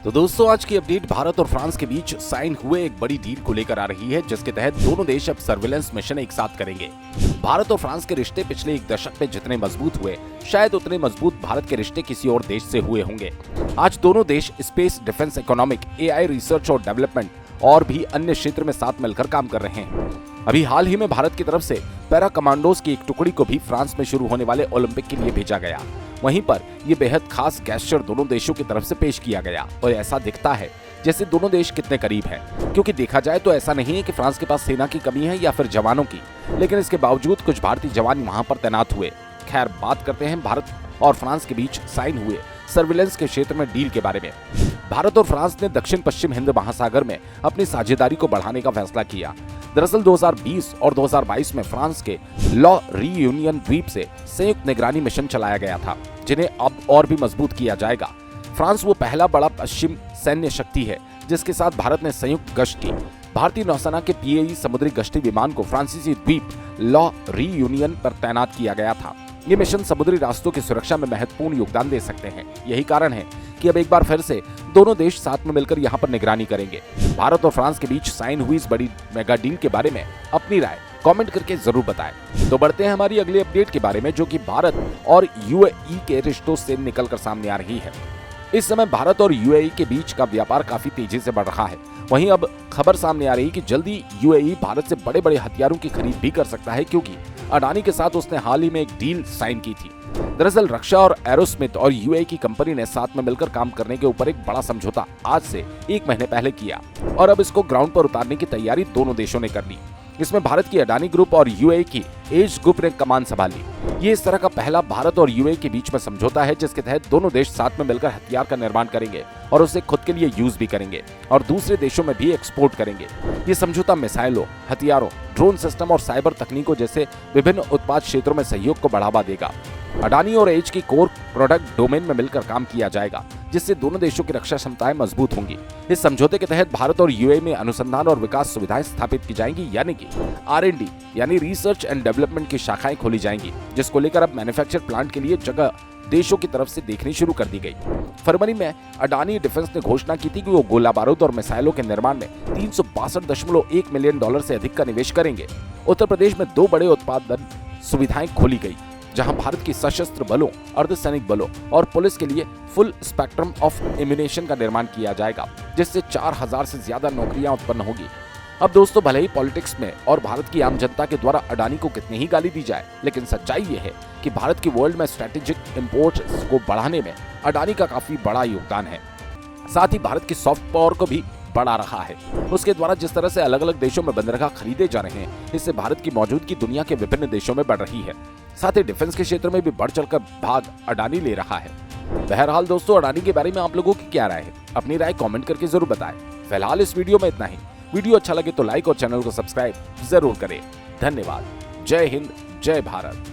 तो दोस्तों, आज की अपडेट भारत और फ्रांस के बीच साइन हुए एक बड़ी डील को लेकर आ रही है, जिसके तहत दोनों देश अब सर्विलेंस मिशन एक साथ करेंगे। भारत और फ्रांस के रिश्ते पिछले एक दशक में जितने मजबूत हुए, शायद उतने मजबूत भारत के रिश्ते किसी और देश से हुए होंगे। आज दोनों देश space, defence, economic, AI research और डेवलपमेंट और भी अन्य क्षेत्र में साथ मिलकर काम कर रहे हैं। अभी हाल ही में भारत की तरफ से पैरा कमांडोज की एक टुकड़ी को भी फ्रांस में शुरू होने वाले ओलंपिक के लिए भेजा गया। वहीं पर यह बेहद खास गेस्चर दोनों देशों की तरफ से पेश किया गया और ऐसा दिखता है जैसे दोनों देश कितने करीब हैं, क्योंकि देखा जाए तो ऐसा नहीं है कि फ्रांस के पास सेना की कमी है या फिर जवानों की, लेकिन इसके बावजूद कुछ भारतीय जवान वहां पर तैनात हुए। खैर, बात करते हैं भारत और फ्रांस के बीच साइन हुए सर्विलेंस के क्षेत्र में डील के बारे में। भारत और फ्रांस ने दक्षिण पश्चिम हिंद महासागर में अपनी साझेदारी को बढ़ाने का फैसला किया। दरअसल 2020 और 2022 में फ्रांस के लॉ रीयूनियन द्वीप से संयुक्त निगरानी मिशन चलाया गया था, जिन्हें अब और भी मजबूत किया जाएगा। फ्रांस वो पहला बड़ा पश्चिम सैन्य शक्ति है जिसके साथ भारत ने संयुक्त गश्त की। भारतीय नौसेना के PAE समुद्री गश्ती विमान को फ्रांसीसी द्वीप लॉ रीयूनियन पर तैनात किया गया था। ये मिशन समुद्री रास्तों की सुरक्षा में महत्वपूर्ण योगदान दे सकते हैं। यही कारण है कि अब एक बार फिर से दोनों देश साथ में मिलकर यहाँ पर निगरानी करेंगे। भारत और फ्रांस के बीच साइन हुई इस बड़ी मेगा डील के बारे में अपनी राय कमेंट करके जरूर बताएं। तो बढ़ते हैं हमारी अगली अपडेट के बारे में, जो कि भारत और UAE के रिश्तों से निकलकर सामने आ रही है। इस समय भारत और UAE के बीच का व्यापार काफी तेजी से बढ़ रहा है। वहीं अब खबर सामने आ रही है कि जल्दी UAE भारत से बड़े बड़े हथियारों की खरीद भी कर सकता है, क्योंकि अडानी के साथ उसने हाल ही में एक डील साइन की थी। दरअसल रक्षा और एरोस्मिथ और UAE की कंपनी ने साथ में मिलकर काम करने के ऊपर एक बड़ा समझौता आज से 1 महीने पहले किया और अब इसको ग्राउंड पर उतारने की तैयारी दोनों देशों ने कर ली। इसमें भारत की अडानी ग्रुप और UAE की एज ग्रुप ने कमान संभाली। ये इस तरह का पहला भारत और UAE के बीच में समझौता है, जिसके तहत दोनों देश साथ में मिलकर हथियार का निर्माण करेंगे और उसे खुद के लिए यूज भी करेंगे और दूसरे देशों में भी एक्सपोर्ट करेंगे। ये समझौता मिसाइलों, हथियारों, ड्रोन सिस्टम और साइबर तकनीकों जैसे विभिन्न उत्पाद क्षेत्रों में सहयोग को बढ़ावा देगा। अडानी और एज की कोर प्रोडक्ट डोमेन में मिलकर काम किया जाएगा, जिससे दोनों देशों की रक्षा क्षमताएं मजबूत होंगी। इस समझौते के तहत भारत और UAE में अनुसंधान और विकास सुविधाएं स्थापित की जाएंगी, यानी कि R&D यानी रिसर्च एंड डेवलपमेंट की शाखाएं खोली जाएंगी, जिसको लेकर अब मैन्युफैक्चर प्लांट के लिए जगह देशों की तरफ से देखनी शुरू कर दी गई। फरवरी में अडानी डिफेंस ने घोषणा की थी कि वो गोला बारूद और मिसाइलों के निर्माण में $362.1 मिलियन से अधिक का निवेश करेंगे। उत्तर प्रदेश में 2 बड़े उत्पादन सुविधाएं खोली गई, जहां भारत की सशस्त्र बलों, अर्धसैनिक बलों और पुलिस के लिए फुल स्पेक्ट्रम ऑफ एम्यूनेशन का निर्माण किया जाएगा, जिससे 4000 से ज्यादा नौकरियां उत्पन्न होगी। अब दोस्तों, भले ही पॉलिटिक्स में और भारत की आम जनता के द्वारा अडानी को कितनी ही गाली दी जाए, लेकिन सच्चाई ये है कि भारत की वर्ल्ड में स्ट्रेटेजिक इंपोर्ट्स को बढ़ाने में अडानी का काफी बड़ा योगदान है। साथ ही भारत की सॉफ्ट पावर को भी बढ़ा रहा है। उसके द्वारा जिस तरह से अलग अलग देशों में बंदरगाह खरीदे जा रहे हैं, इससे भारत की मौजूदगी दुनिया के विभिन्न देशों में बढ़ रही है। साथ ही डिफेंस के क्षेत्र में भी बढ़ चढ़कर भाग अडानी ले रहा है। बहरहाल दोस्तों, अडानी के बारे में आप लोगों की क्या राय है? अपनी राय कमेंट करके जरूर बताएं। फिलहाल इस वीडियो में इतना ही। वीडियो अच्छा लगे तो लाइक और चैनल को सब्सक्राइब जरूर करें। धन्यवाद। जय हिंद, जय भारत।